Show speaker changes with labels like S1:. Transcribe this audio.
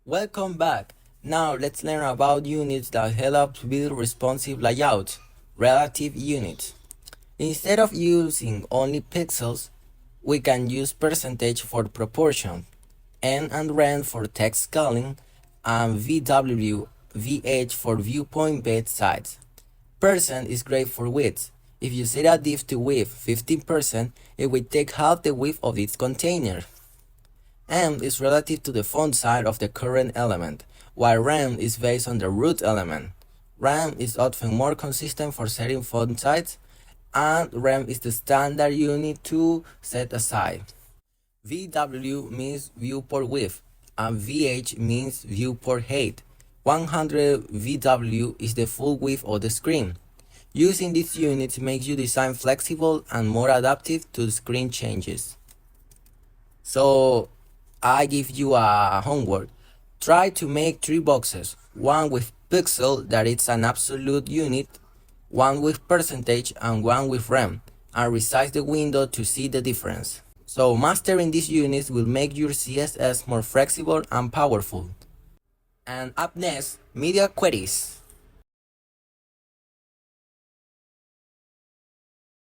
S1: Welcome back. Now let's learn about units that help to build responsive layout, relative units. Instead of using only pixels, we can use percentage for proportion, N and rem for text scaling, and VW, VH for viewpoint bed size. Percent is great for width. If you set a div to width 15%, it will take half the width of its container. M is relative to the font size of the current element, while rem is based on the root element. Rem is often more consistent for setting font size, and rem is the standard unit to set aside. VW means viewport width, and VH means viewport height. 100 VW is the full width of the screen. Using these units makes your design flexible and more adaptive to screen changes. So I give you a homework. Try to make 3 boxes, one with pixel that is an absolute unit, one with percentage and one with rem, and resize the window to see the difference. So mastering these units will make your CSS more flexible and powerful. And up next, media queries.